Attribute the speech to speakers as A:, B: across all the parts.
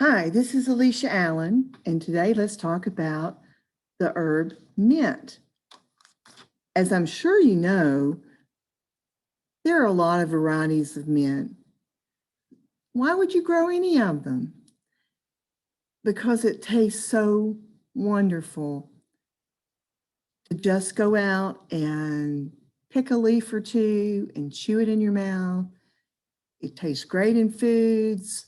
A: Hi, this is Alicia Allen, and today let's talk about the herb mint. As I'm sure you know, there are a lot of varieties of mint. Why would you grow any of them? Because it tastes so wonderful to just go out and pick a leaf or two and chew it in your mouth. It tastes great in foods.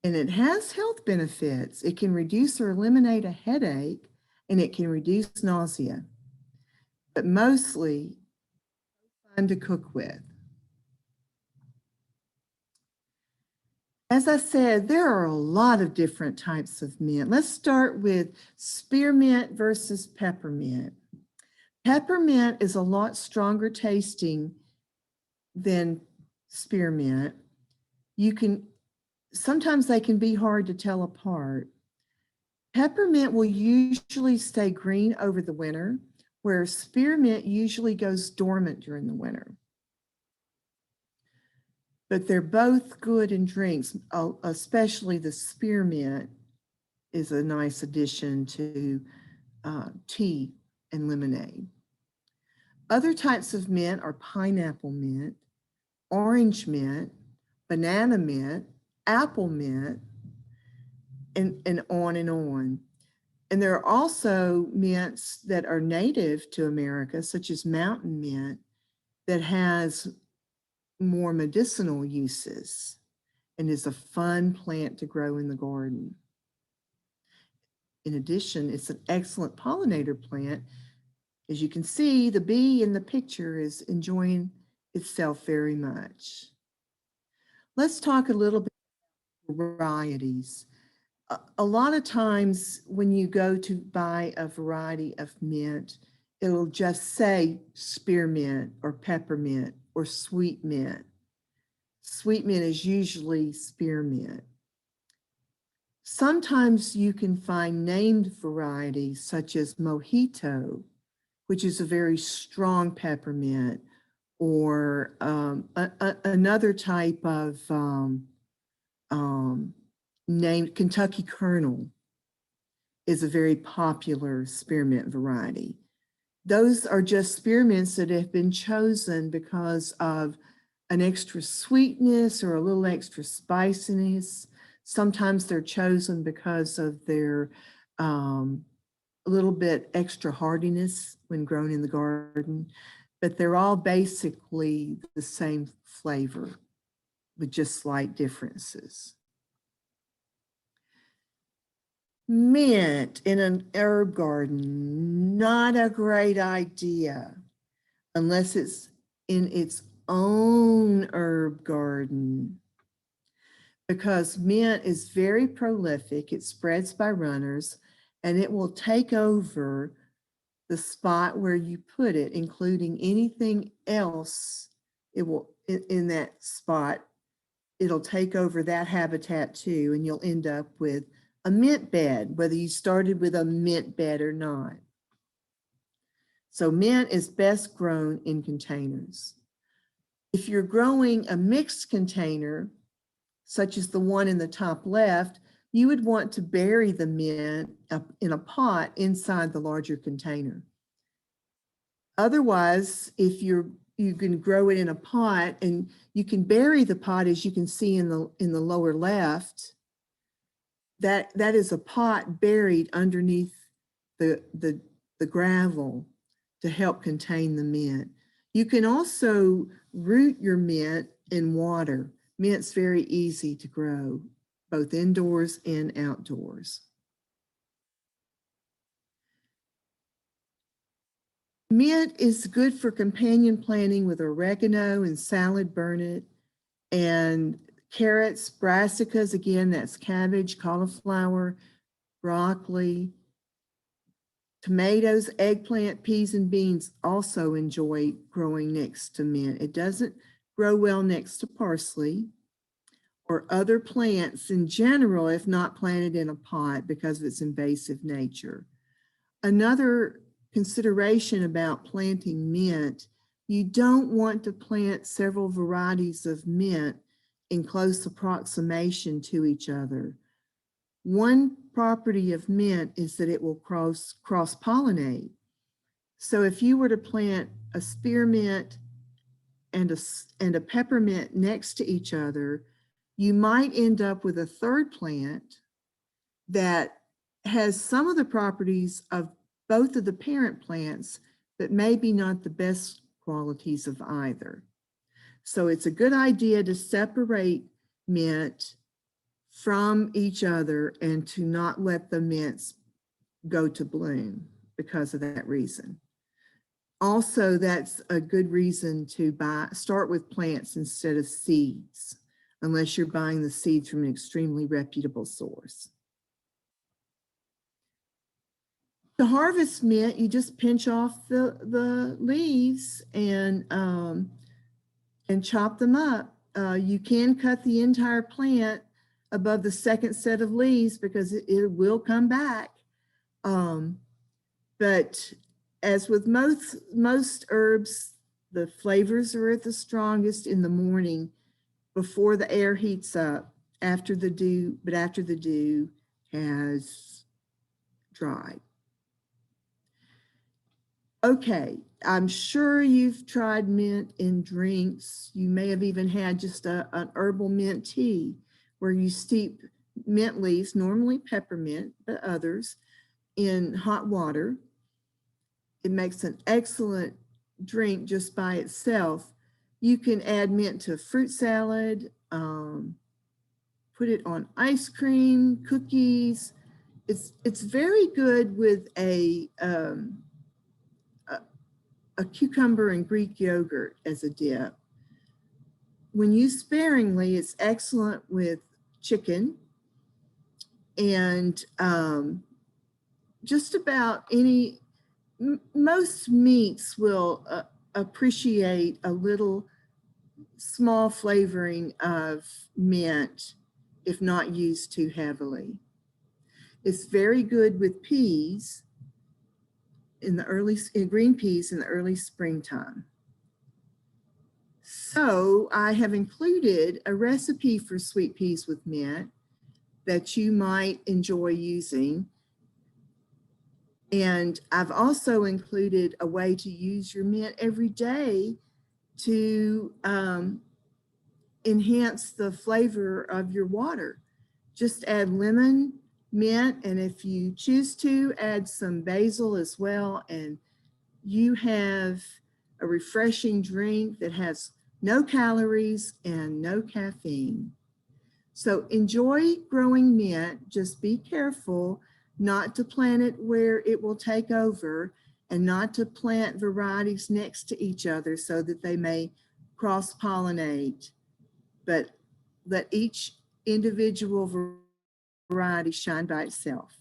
A: And it has health benefits. It can reduce or eliminate a headache, and it can reduce nausea. But mostly fun to cook with. As I said, there are a lot of different types of mint. Let's start with spearmint versus peppermint. Peppermint is a lot stronger tasting than spearmint. Sometimes they can be hard to tell apart. Peppermint will usually stay green over the winter, where spearmint usually goes dormant during the winter. But they're both good in drinks, especially the spearmint is a nice addition to tea and lemonade. Other types of mint are pineapple mint, orange mint, banana mint, apple mint, and on and on. And there are also mints that are native to America, such as mountain mint, that has more medicinal uses and is a fun plant to grow in the garden. In addition, it's an excellent pollinator plant. As you can see, the bee in the picture is enjoying itself very much. Let's talk a little bit about varieties. A lot of times when you go to buy a variety of mint, it'll just say spearmint or peppermint or sweet mint. Sweet mint is usually spearmint. Sometimes you can find named varieties such as mojito, which is a very strong peppermint, or another type of named Kentucky Colonel is a very popular spearmint variety. Those are just spearmints that have been chosen because of an extra sweetness or a little extra spiciness. Sometimes they're chosen because of their a little bit extra hardiness when grown in the garden, but they're all basically the same flavor with just slight differences. Mint in an herb garden, not a great idea unless it's in its own herb garden, because mint is very prolific. It spreads by runners, and it will take over the spot where you put it, including anything else. It will, in that spot, it'll take over that habitat too, and you'll end up with a mint bed, whether you started with a mint bed or not. So mint is best grown in containers. If you're growing a mixed container, such as the one in the top left, you would want to bury the mint in a pot inside the larger container. Otherwise, if you can grow it in a pot, and you can bury the pot, as you can see in the lower left, that is a pot buried underneath the gravel to help contain the mint. You can also root your mint in water. Mint's very easy to grow, both indoors and outdoors. Mint is good for companion planting with oregano and salad burnet, and carrots, brassicas, again, that's cabbage, cauliflower, broccoli, tomatoes, eggplant, peas, and beans also enjoy growing next to mint. It doesn't grow well next to parsley or other plants in general if not planted in a pot because of its invasive nature. Another consideration about planting mint, you don't want to plant several varieties of mint in close approximation to each other. One property of mint is that it will cross-pollinate. So if you were to plant a spearmint and a peppermint next to each other, you might end up with a third plant that has some of the properties of both of the parent plants, but maybe not the best qualities of either. So it's a good idea to separate mint from each other and to not let the mints go to bloom because of that reason. Also, that's a good reason to start with plants instead of seeds, unless you're buying the seeds from an extremely reputable source. To harvest mint, you just pinch off the leaves and chop them up. You can cut the entire plant above the second set of leaves because it will come back. But as with most herbs, the flavors are at the strongest in the morning before the air heats up, after the dew has dried. Okay, I'm sure you've tried mint in drinks. You may have even had just an herbal mint tea where you steep mint leaves, normally peppermint, but others, in hot water. It makes an excellent drink just by itself. You can add mint to fruit salad, put it on ice cream, cookies. It's very good with a cucumber and Greek yogurt as a dip. When used sparingly, it's excellent with chicken and just about most meats will appreciate a little small flavoring of mint if not used too heavily. It's very good with peas green peas in the early springtime. So I have included a recipe for sweet peas with mint that you might enjoy using. And I've also included a way to use your mint every day to enhance the flavor of your water. Just add lemon, mint, and if you choose to, add some basil as well, and you have a refreshing drink that has no calories and no caffeine. So enjoy growing mint, just be careful not to plant it where it will take over and not to plant varieties next to each other so that they may cross-pollinate, but let each individual variety shine by itself.